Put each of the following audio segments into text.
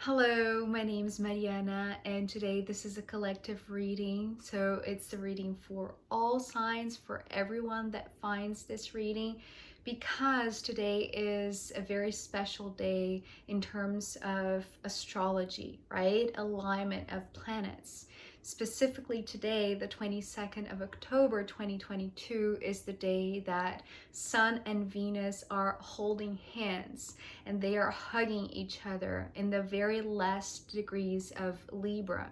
Hello, my name is Mariana, and today this is a collective reading. So it's the reading for all signs, for everyone that finds this reading, because today is a very special day in terms of astrology, right? Alignment of planets. Specifically today, the 22nd of October 2022, is the day that Sun and Venus are holding hands and they are hugging each other in the very last degrees of Libra.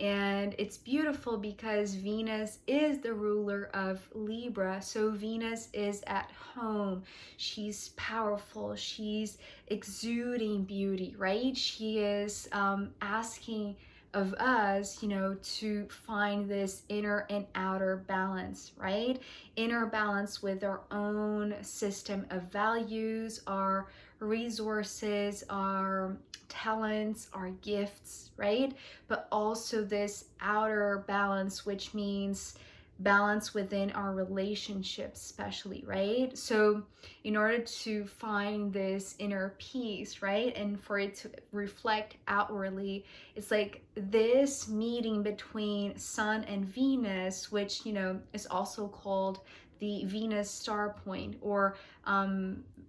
And it's beautiful because Venus is the ruler of Libra. So Venus is at home. She's powerful. She's exuding beauty, right? She is asking of us, to find this inner and outer balance, right? Inner balance with our own system of values, our resources, our talents, our gifts, right? But also this outer balance, which means balance within our relationships, especially, right? So in order to find this inner peace, right, and for it to reflect outwardly, it's like this meeting between Sun and Venus, which is also called the Venus star point, or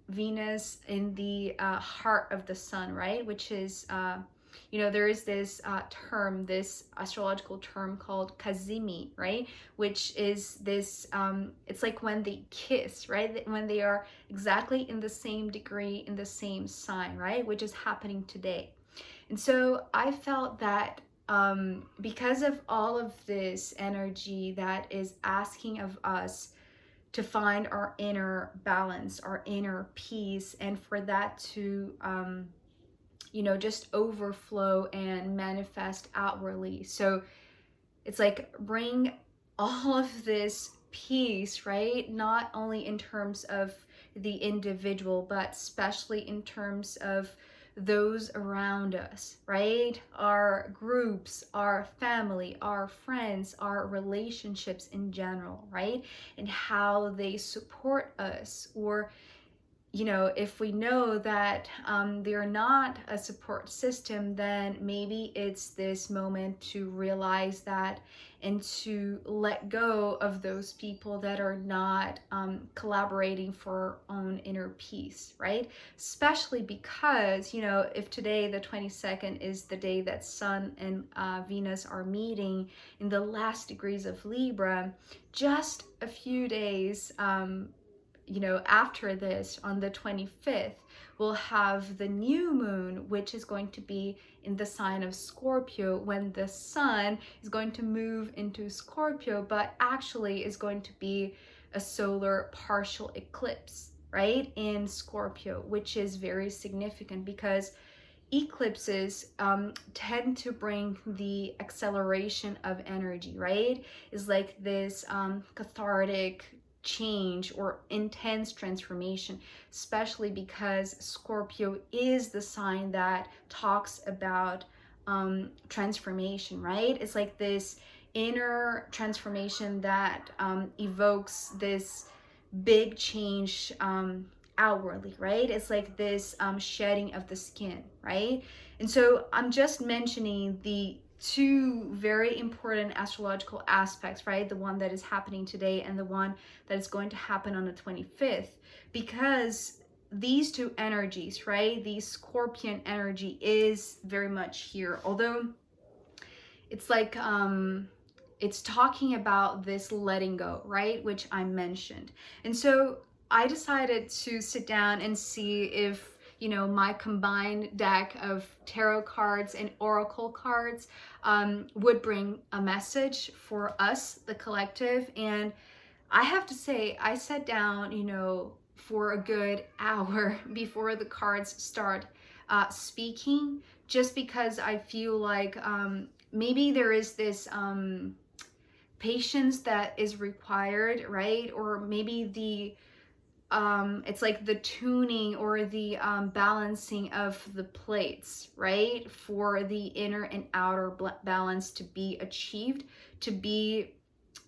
Venus in the heart of the sun, right? Which is there is this term, this astrological term called kazimi, right? Which is this, it's like when they kiss, right? When they are exactly in the same degree, in the same sign, right? Which is happening today. And so I felt that because of all of this energy that is asking of us to find our inner balance, our inner peace, and for that to just overflow and manifest outwardly. So it's like bring all of this peace, right? Not only in terms of the individual, but especially in terms of those around us, right? Our groups, our family, our friends, our relationships in general, right? And how they support us, or if we know that they're not a support system, then maybe it's this moment to realize that and to let go of those people that are not collaborating for our own inner peace, right? Especially because, if today, the 22nd, is the day that Sun and Venus are meeting in the last degrees of Libra, just a few days after this, on the 25th, we'll have the new moon, which is going to be in the sign of Scorpio, when the sun is going to move into Scorpio, but actually is going to be a solar partial eclipse, right, in Scorpio, which is very significant because eclipses tend to bring the acceleration of energy, right? It's like this cathartic change or intense transformation, especially because Scorpio is the sign that talks about transformation, right? It's like this inner transformation that evokes this big change outwardly, right? It's like this shedding of the skin, right? And so I'm just mentioning the two very important astrological aspects, right? The one that is happening today and the one that is going to happen on the 25th, because these two energies, right? The Scorpion energy is very much here, although it's like it's talking about this letting go, right? Which I mentioned. And so I decided to sit down and see if my combined deck of tarot cards and oracle cards would bring a message for us, the collective. And I have to say, I sat down, for a good hour before the cards start speaking, just because I feel like maybe there is this patience that is required, right? Or maybe it's like the tuning or the balancing of the plates, right? For the inner and outer balance to be achieved, to be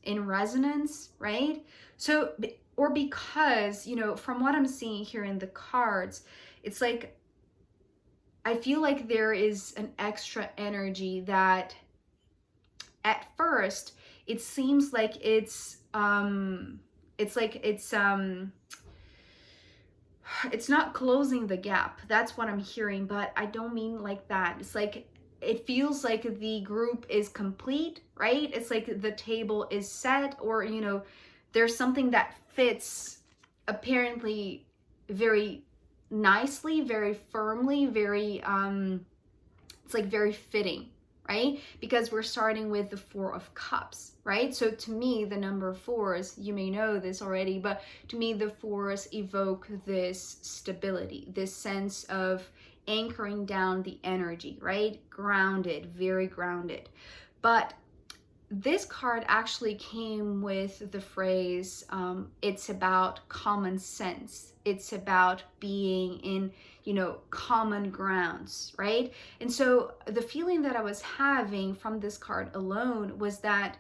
in resonance, right? So, or because, from what I'm seeing here in the cards, it's like I feel like there is an extra energy that at first it seems like it's not closing the gap. That's what I'm hearing, but I don't mean like that. It's like it feels like the group is complete, right? It's like the table is set, or there's something that fits apparently very nicely, very firmly, very it's like very fitting, right? Because we're starting with the Four of Cups, right? So to me, the number fours, you may know this already, but to me, the fours evoke this stability, this sense of anchoring down the energy, right? Grounded, very grounded. But this card actually came with the phrase, it's about common sense. It's about being in, common grounds, right? And so the feeling that I was having from this card alone was that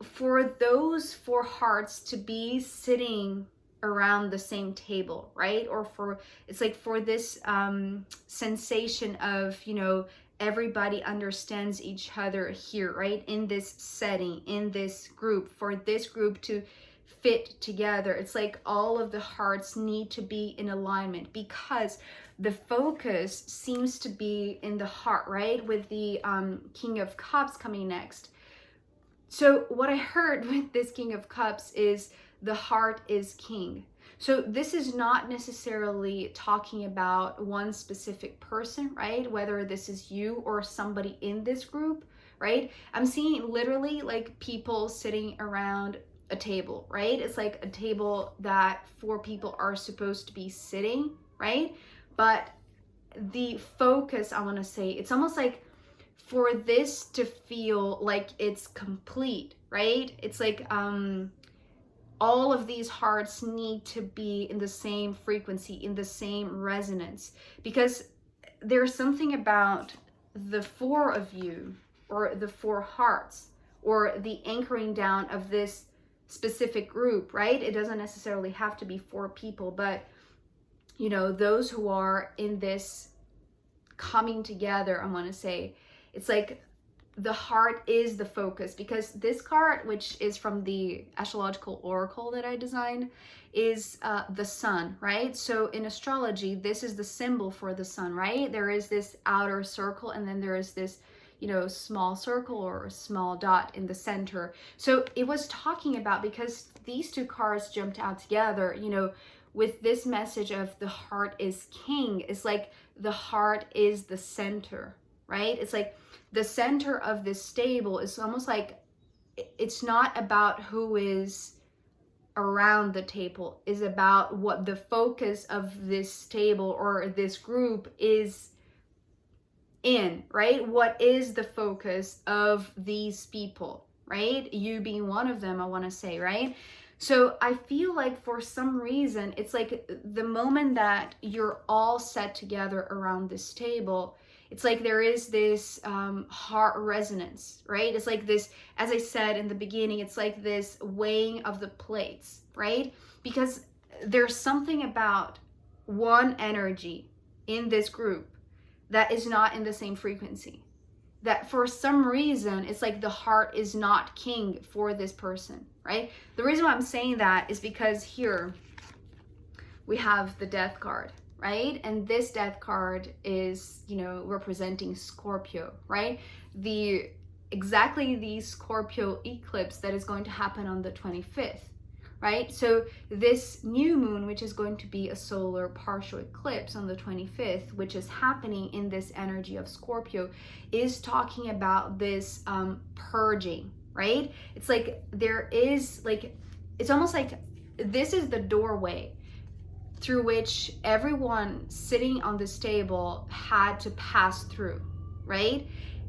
for those four hearts to be sitting around the same table, right? Or it's like for this sensation of, everybody understands each other here, right? In this setting, in this group, for this group to fit together. It's like all of the hearts need to be in alignment, because the focus seems to be in the heart, right? With the King of Cups coming next. So what I heard with this King of Cups is the heart is king. So this is not necessarily talking about one specific person, right? Whether this is you or somebody in this group, right? I'm seeing literally like people sitting around a table, right? It's like a table that four people are supposed to be sitting, right? But the focus, I want to say, it's almost like for this to feel like it's complete, right? It's like all of these hearts need to be in the same frequency, in the same resonance, because there's something about the four of you, or the four hearts, or the anchoring down of this specific group, right? It doesn't necessarily have to be four people, but those who are in this coming together, I want to say, it's like the heart is the focus, because this card, which is from the Astrological Oracle that I designed, is the sun, right? So in astrology, this is the symbol for the sun, right? There is this outer circle, and then there is this, small circle or small dot in the center. So it was talking about, because these two cards jumped out together, with this message of the heart is king. It's like the heart is the center, right? It's like the center of this table is almost like it's not about who is around the table, is about what the focus of this table or this group is in, right? What is the focus of these people, right? You being one of them, I want to say, right? So I feel like for some reason, it's like the moment that you're all set together around this table, it's like there is this heart resonance, right? It's like this, as I said in the beginning, it's like this weighing of the plates, right? Because there's something about one energy in this group that is not in the same frequency. That for some reason, it's like the heart is not king for this person, right? The reason why I'm saying that is because here we have the Death card, right? And this Death card is, representing Scorpio, right? Exactly the Scorpio eclipse that is going to happen on the 25th, right? So this new moon, which is going to be a solar partial eclipse on the 25th, which is happening in this energy of Scorpio, is talking about this purging, right? It's like there is it's almost like this is the doorway through which everyone sitting on this table had to pass through, right?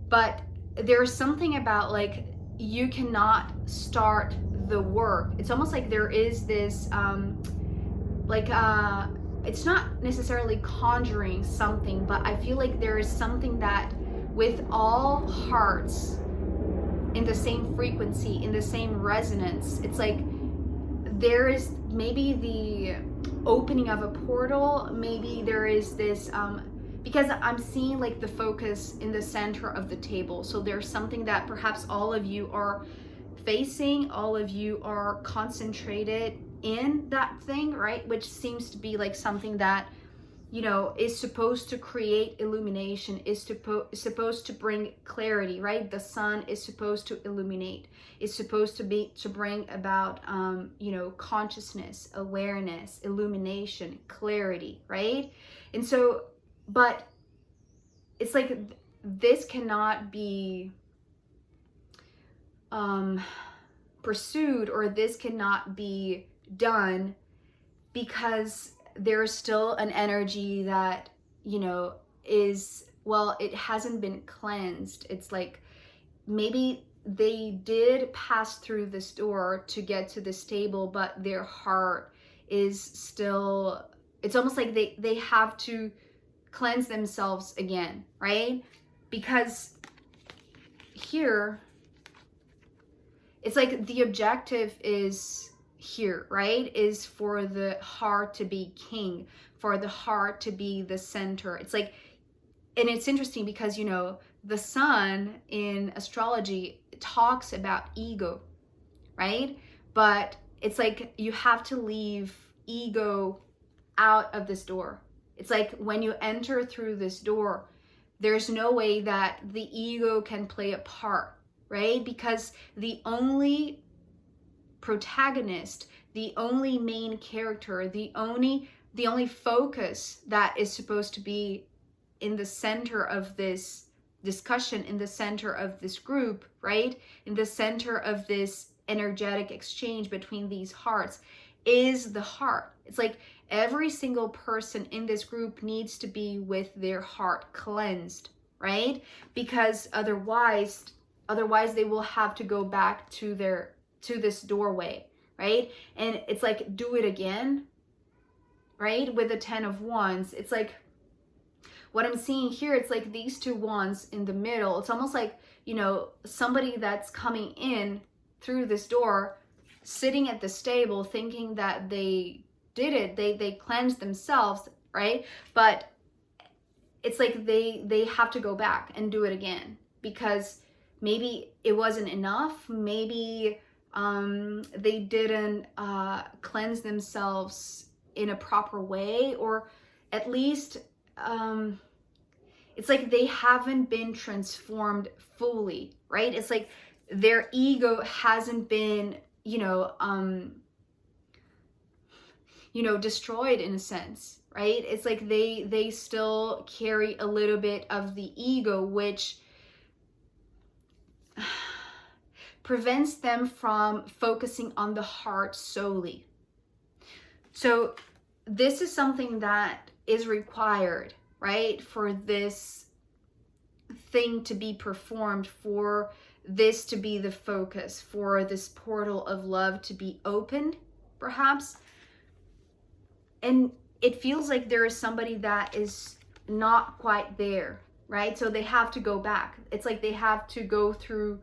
But there's something about you cannot start the work. It's almost like there is this it's not necessarily conjuring something, but I feel like there is something that with all hearts in the same frequency, in the same resonance, it's like there is maybe the opening of a portal, maybe there is this because I'm seeing like the focus in the center of the table. So there's something that perhaps all of you are facing, all of you are concentrated in that thing, right? Which seems to be like something that, you know, is supposed to create illumination, is supposed to bring clarity, right? The sun is supposed to illuminate, is supposed to bring about, you know, consciousness, awareness, illumination, clarity, right? And so, but it's like this cannot be pursued, or this cannot be done because there's still an energy that, you know, is, well, it hasn't been cleansed. It's like maybe they did pass through this door to get to this table, but their heart is still, it's almost like they have to cleanse themselves again, right? Because here, it's like the objective is here, right? Is for the heart to be king, for the heart to be the center. It's like, and it's interesting because, you know, the sun in astrology talks about ego, right? But it's like you have to leave ego out of this door. It's like when you enter through this door, there's no way that the ego can play a part, right? Because the only protagonist, the only main character, the only focus that is supposed to be in the center of this discussion, in the center of this group, right? In the center of this energetic exchange between these hearts is the heart. It's like every single person in this group needs to be with their heart cleansed, right? Because otherwise they will have to go back to this doorway, right? And it's like, do it again, right? With the 10 of Wands, it's like what I'm seeing here, it's like these two wands in the middle. It's almost like, you know, somebody that's coming in through this door, sitting at the stable thinking that they did it, they cleansed themselves, right? But it's like they have to go back and do it again because maybe it wasn't enough. Maybe they didn't cleanse themselves in a proper way, or at least it's like they haven't been transformed fully, right? It's like their ego hasn't been, destroyed in a sense, right? It's like they still carry a little bit of the ego, which prevents them from focusing on the heart solely. So this is something that is required, right, for this thing to be performed, for this to be the focus, for this portal of love to be opened, perhaps. And it feels like there is somebody that is not quite there, right? So they have to go back. It's like they have to go through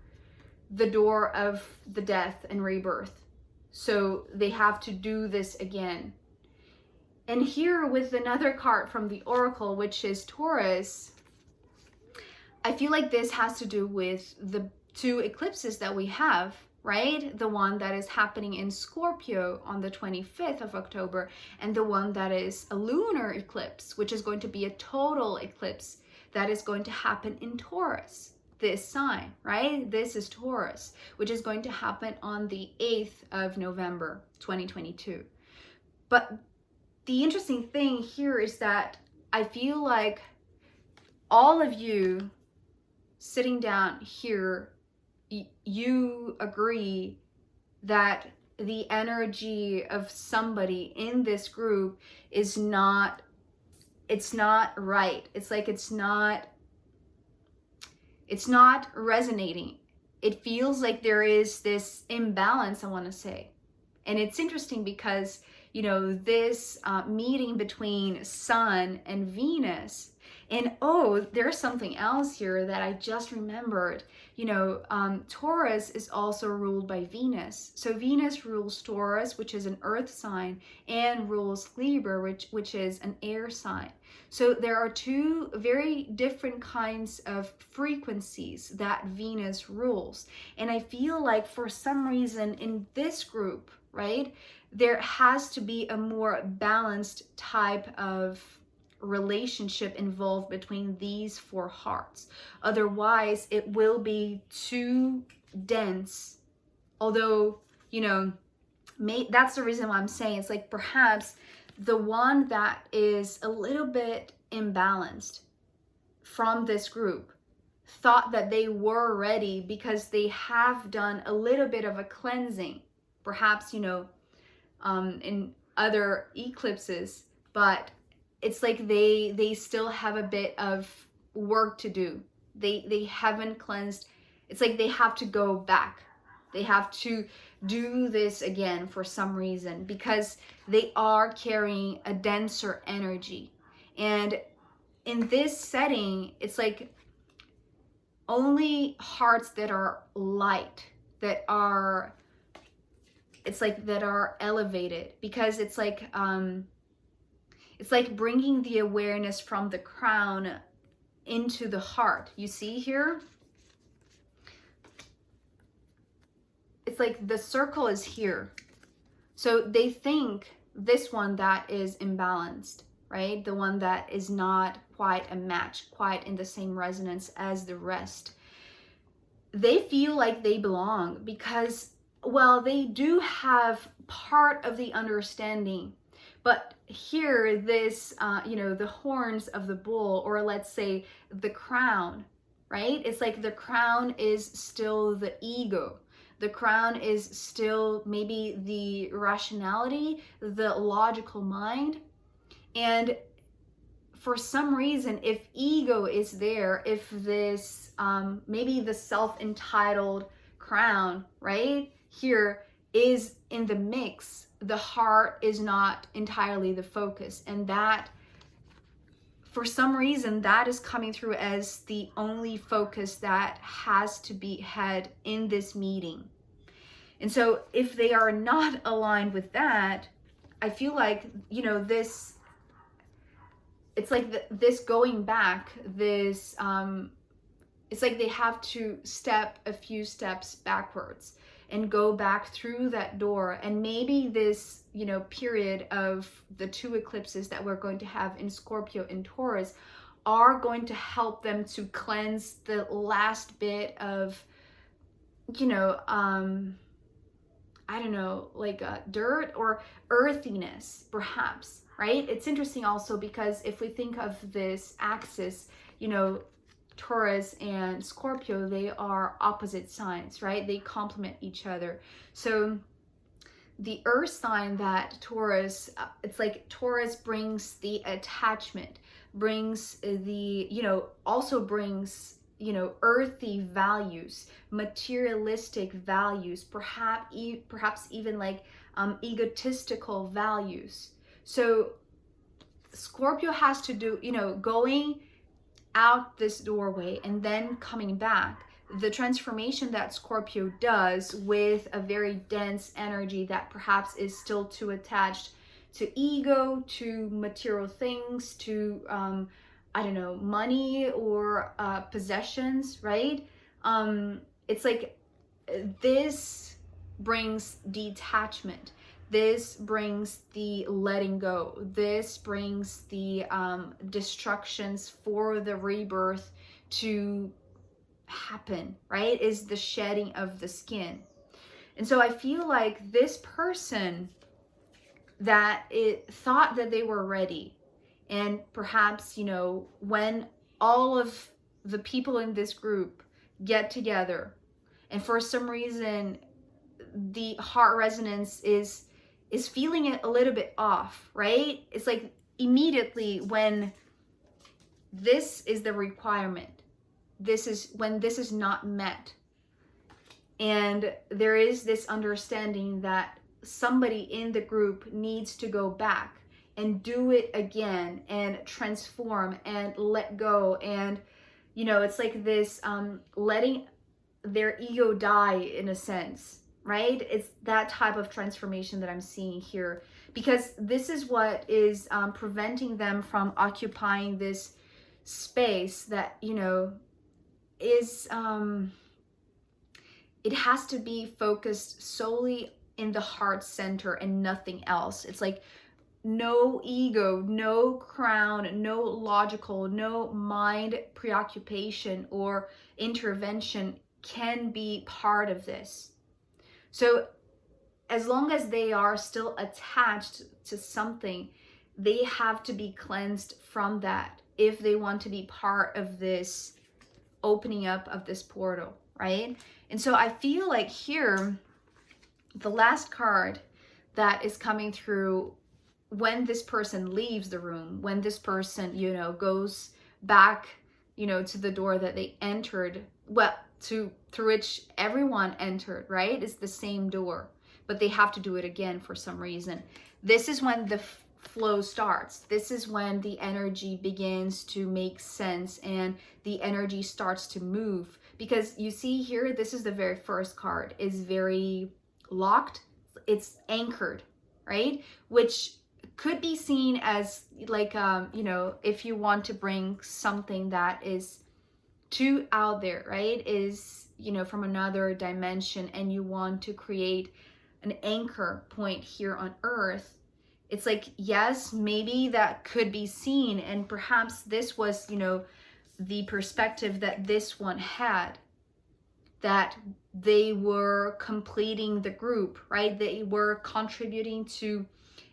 the door of the death and rebirth. So they have to do this again. And here with another card from the Oracle, which is Taurus, I feel like this has to do with the two eclipses that we have, right? The one that is happening in Scorpio on the 25th of October, and the one that is a lunar eclipse, which is going to be a total eclipse that is going to happen in Taurus, this sign, right? This is Taurus, which is going to happen on the 8th of November, 2022. But the interesting thing here is that I feel like all of you sitting down here, you agree that the energy of somebody in this group is not, it's not right. It's like it's not resonating. It feels like there is this imbalance, I want to say. And it's interesting because, this meeting between Sun and Venus And oh, there's something else here that I just remembered. Taurus is also ruled by Venus. So Venus rules Taurus, which is an earth sign, and rules Libra, which is an air sign. So there are two very different kinds of frequencies that Venus rules. And I feel like for some reason in this group, right, there has to be a more balanced type of relationship involved between these four hearts. Otherwise, it will be too dense. Although, that's the reason why I'm saying it's like perhaps the one that is a little bit imbalanced from this group thought that they were ready because they have done a little bit of a cleansing, perhaps, in other eclipses, but it's like they still have a bit of work to do. They haven't cleansed. It's like they have to go back. They have to do this again for some reason because they are carrying a denser energy. And in this setting, it's like only hearts that are light, that are elevated, because it's like bringing the awareness from the crown into the heart. You see here? It's like the circle is here. So they think this one that is imbalanced, right? The one that is not quite a match, quite in the same resonance as the rest. They feel like they belong because, well, they do have part of the understanding. But here, this, the horns of the bull, or let's say the crown, right? It's like the crown is still the ego. The crown is still maybe the rationality, the logical mind. And for some reason, if ego is there, if this, maybe the self-entitled crown, right, here is in the mix, the heart is not entirely the focus. And that, for some reason, that is coming through as the only focus that has to be had in this meeting. And so if they are not aligned with that, I feel like, this, it's like this going back, this, it's like they have to step a few steps backwards and go back through that door. And maybe this, period of the two eclipses that we're going to have in Scorpio and Taurus are going to help them to cleanse the last bit of, I don't know, like dirt or earthiness, perhaps, right? It's interesting also because if we think of this axis, Taurus and Scorpio, they are opposite signs, right? They complement each other. So the earth sign that Taurus, it's like Taurus brings the attachment, brings the, also brings, earthy values, materialistic values, perhaps even like egotistical values. So Scorpio has to do, going out this doorway and then coming back. The transformation that Scorpio does with a very dense energy that perhaps is still too attached to ego, to material things, to I don't know, money or possessions, right? It's like this brings detachment. This brings the letting go. This brings the destructions for the rebirth to happen, right? Is the shedding of the skin. And so I feel like this person that it thought that they were ready, and perhaps, when all of the people in this group get together and for some reason the heart resonance is feeling it a little bit off, right? It's like immediately when this is the requirement, this is when this is not met, and there is this understanding that somebody in the group needs to go back and do it again and transform and let go. And it's like this letting their ego die in a sense, right? It's that type of transformation that I'm seeing here, because this is what is preventing them from occupying this space that is it has to be focused solely in the heart center and nothing else. It's like no ego, no crown, no logical, no mind preoccupation or intervention can be part of this. So as long as they are still attached to something, they have to be cleansed from that if they want to be part of this opening up of this portal, right? And so I feel like here, the last card that is coming through, when this person leaves the room, when this person, goes back, to the door that they entered, through which everyone entered, right? It's the same door, but they have to do it again for some reason. This is when the flow starts. This is when the energy begins to make sense and the energy starts to move. Because you see here, this is the very first card, is very locked. It's anchored, right? Which could be seen as like, if you want to bring something that is too out there, right? Is, from another dimension, and you want to create an anchor point here on Earth. It's like, yes, maybe that could be seen, and perhaps this was, the perspective that this one had, that they were completing the group, right? They were contributing to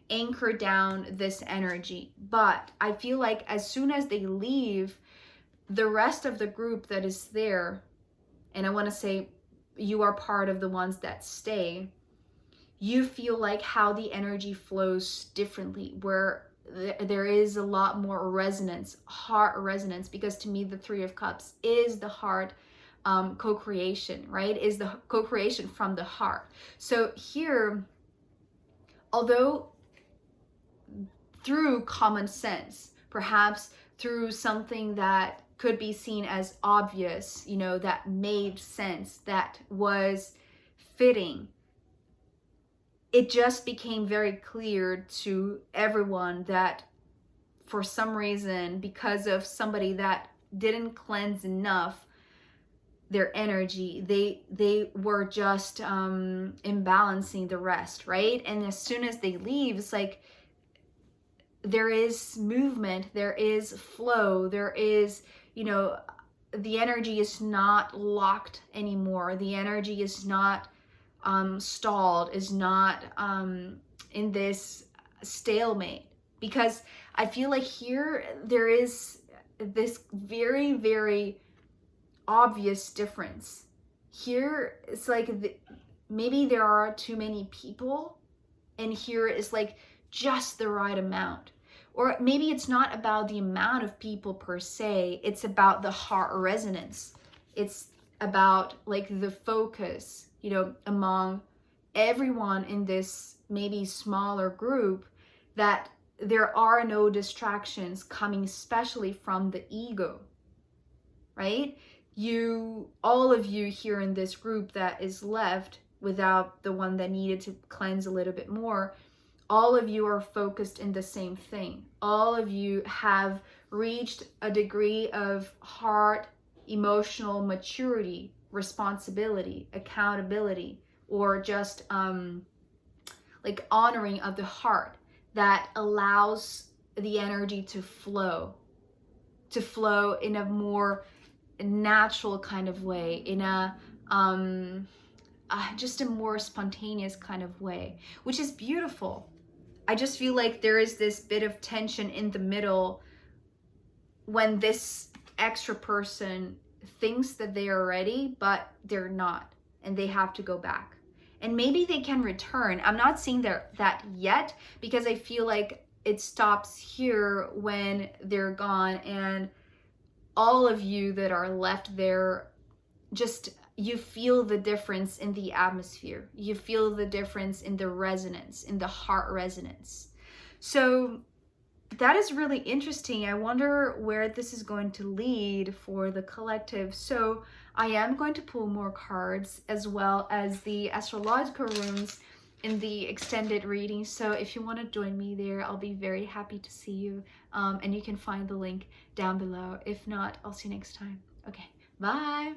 anchor down this energy. But I feel like as soon as they leave, the rest of the group that is there, and I want to say you are part of the ones that stay, you feel like how the energy flows differently, where there is a lot more resonance, heart resonance, because to me the Three of Cups is the heart co-creation, right? Is the co-creation from the heart. So here, although through common sense, perhaps through something that could be seen as obvious, that made sense, that was fitting, it just became very clear to everyone that for some reason, because of somebody that didn't cleanse enough their energy, they were just imbalancing the rest, right? And as soon as they leave, it's like there is movement, there is flow, there is, the energy is not locked anymore. The energy is not stalled, is not in this stalemate. Because I feel like here there is this very, very obvious difference. Here it's like maybe there are too many people, and here is like just the right amount. Or maybe it's not about the amount of people per se, it's about the heart resonance. It's about like the focus, among everyone in this maybe smaller group, that there are no distractions coming, especially from the ego, right? All of you here in this group that is left, without the one that needed to cleanse a little bit more, all of you are focused in the same thing. All of you have reached a degree of heart, emotional maturity, responsibility, accountability, or just like honoring of the heart that allows the energy to flow in a more natural kind of way, in a just a more spontaneous kind of way, which is beautiful. I just feel like there is this bit of tension in the middle when this extra person thinks that they are ready, but they're not, and they have to go back. And maybe they can return. I'm not seeing that yet, because I feel like it stops here when they're gone, and all of you that are left there, just you feel the difference in the atmosphere. You feel the difference in the resonance, in the heart resonance. So that is really interesting. I wonder where this is going to lead for the collective. So I am going to pull more cards as well as the astrological runes in the extended reading. So if you want to join me there, I'll be very happy to see you. And you can find the link down below. If not, I'll see you next time. Okay, bye.